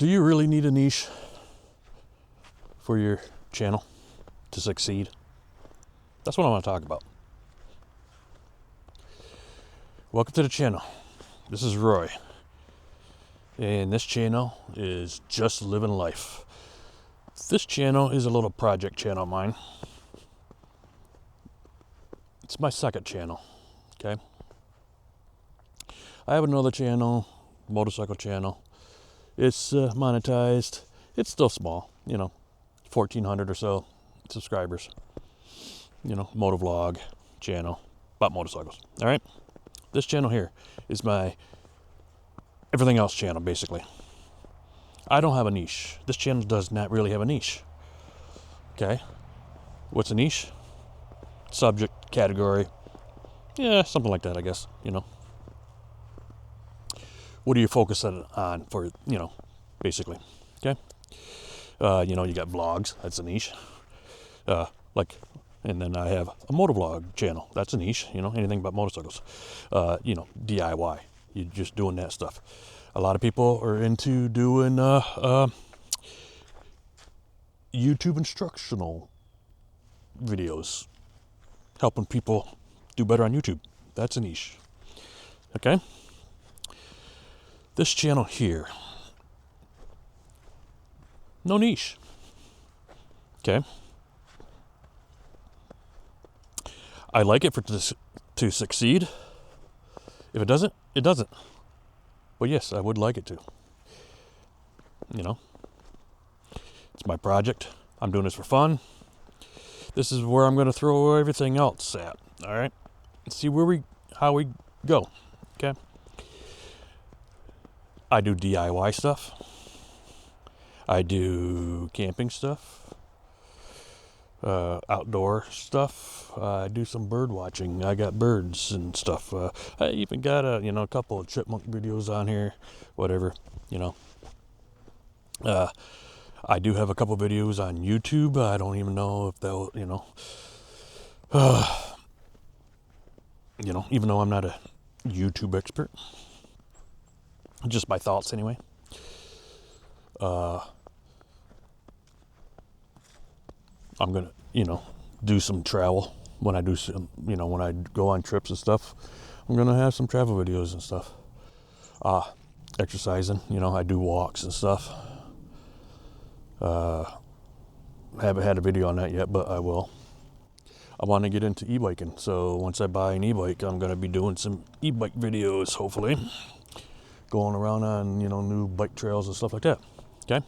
Do you really need a niche for your channel to succeed? That's what I want to talk about. Welcome to the channel. This is Roy. And this channel is Just Living Life. This channel is a little project channel of mine. It's my second channel, okay? I have another channel, motorcycle channel. It's monetized. It's still small, 1,400 or so subscribers. Motovlog channel about motorcycles. All right. This channel here is my everything else channel, basically. I don't have a niche. This channel does not really have a niche. Okay. What's a niche? Subject, category. Yeah, something like that, I guess, What do you focus on for, basically, okay? You got vlogs, that's a niche. And then I have a motovlog channel, that's a niche, anything about motorcycles. DIY, you're just doing that stuff. A lot of people are into doing YouTube instructional videos, helping people do better on YouTube. That's a niche, okay? This channel here, no niche, okay? I like it for to succeed. If it doesn't, it doesn't. But yes, I would like it to. It's my project. I'm doing this for fun. This is where I'm going to throw everything else at. All right? Let's see how we go. Okay? I do DIY stuff. I do camping stuff. Outdoor stuff. I do some bird watching. I got birds and stuff. I even got a couple of chipmunk videos on here. Whatever, I do have a couple videos on YouTube. I don't even know if they'll, even though I'm not a YouTube expert. Just my thoughts anyway. I'm gonna, do some travel when I do some, when I go on trips and stuff. I'm gonna have some travel videos and stuff. Exercising, I do walks and stuff. Haven't had a video on that yet, but I will. I want to get into e-biking, so once I buy an e-bike, I'm gonna be doing some e-bike videos, hopefully. Going around on, new bike trails and stuff like that. Okay?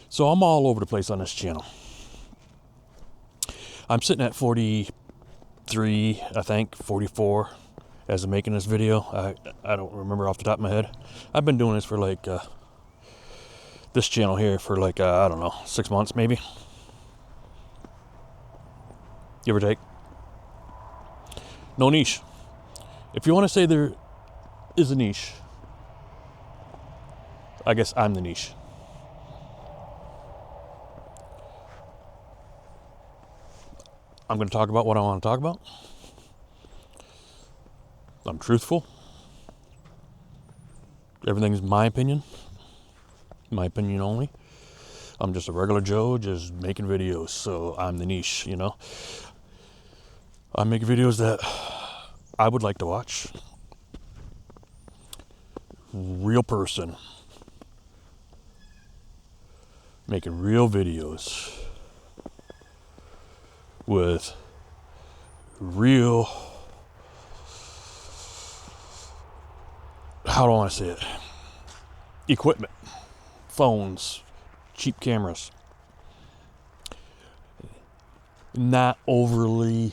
So I'm all over the place on this channel. I'm sitting at 43, I think, 44 as I'm making this video. I don't remember off the top of my head. I've been doing this for this channel here for I don't know, 6 months maybe. Give or take. No niche. If you want to say there is a niche, I guess I'm the niche. I'm going to talk about what I want to talk about. I'm truthful. Everything's my opinion only. I'm just a regular Joe, just making videos, so I'm the niche, I make videos that I would like to watch. Real person. Making real videos with real, how do I want to say it? Equipment, phones, cheap cameras. Not over the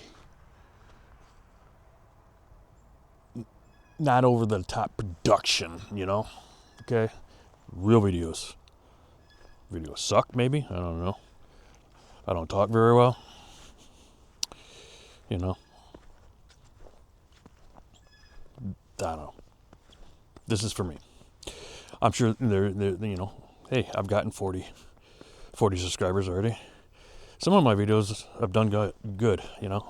top production, Okay? Real videos. Videos suck, maybe? I don't know. I don't talk very well. I don't know. This is for me. I'm sure they're hey, I've gotten 40 subscribers already. Some of my videos have done good, A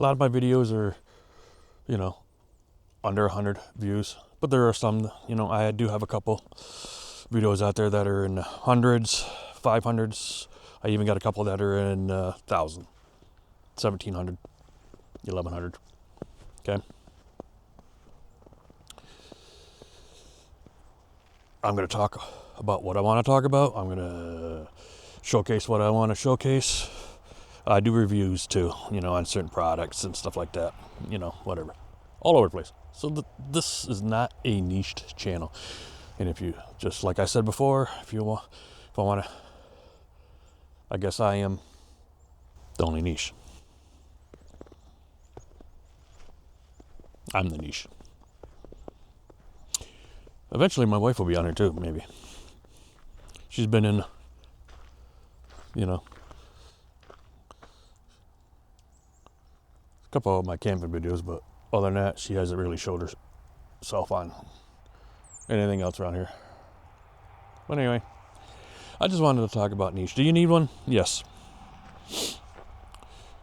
lot of my videos are, under 100 views. But there are some, I do have a couple videos out there that are in hundreds, 500s. I even got a couple that are in 1,000, 1,700, 1,100. Okay. I'm going to talk about what I want to talk about. I'm going to showcase what I want to showcase. I do reviews too, on certain products and stuff like that, whatever. All over the place. So this is not a niched channel. And if you, just like I said before, if I want to, I guess I am the only niche. I'm the niche. Eventually my wife will be on here too, maybe. She's been in, a couple of my camping videos, but other than that, she hasn't really showed herself on anything else around here. But anyway, I just wanted to talk about niche. Do you need one? Yes.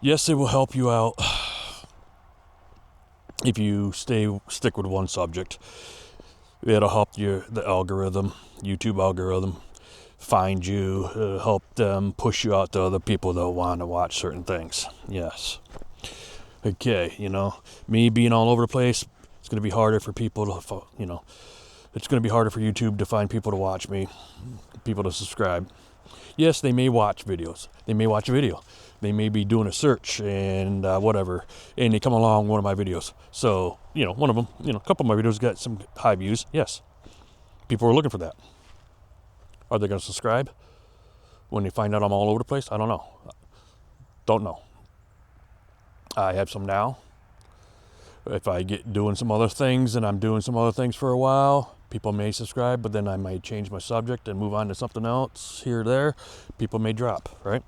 Yes, it will help you out if you stick with one subject. It'll help the algorithm, YouTube algorithm, find you, help them push you out to other people that want to watch certain things. Yes. Okay, me being all over the place, it's going to be harder for people to, it's going to be harder for YouTube to find people to watch me, people to subscribe. Yes, they may watch videos. They may watch a video. They may be doing a search and whatever, and they come along one of my videos. So, one of them, a couple of my videos got some high views. Yes. People are looking for that. Are they going to subscribe when they find out I'm all over the place? I don't know. Don't know. I have some now. If I get doing some other things and I'm doing some other things for a while, people may subscribe, but then I might change my subject and move on to something else here or there. People may drop, right?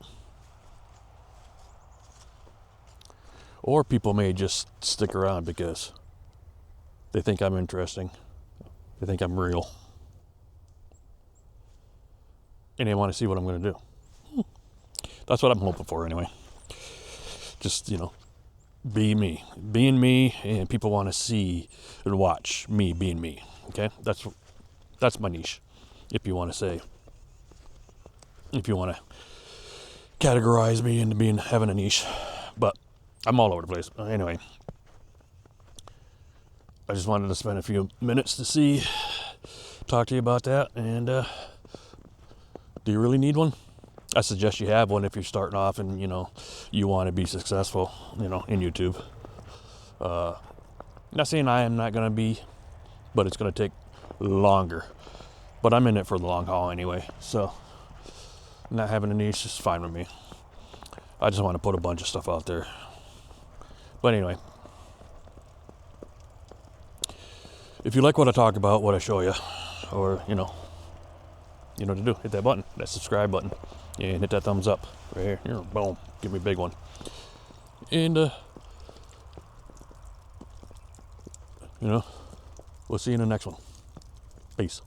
Or people may just stick around because they think I'm interesting. They think I'm real. And they want to see what I'm going to do. That's what I'm hoping for anyway. Just, being me, and people want to see and watch me being me. Okay, that's my niche. If you want to categorize me into having a niche, but I'm all over the place. Anyway, I just wanted to spend a few minutes to talk to you about that. And do you really need one? I suggest you have one if you're starting off and, you want to be successful, in YouTube. Not saying I am not going to be, but it's going to take longer. But I'm in it for the long haul anyway. So not having a niche is fine with me. I just want to put a bunch of stuff out there. But anyway, if you like what I talk about, what I show you, or, you know what to do. Hit that button, that subscribe button, and hit that thumbs up right here. Boom, give me a big one. And we'll see you in the next one. Peace.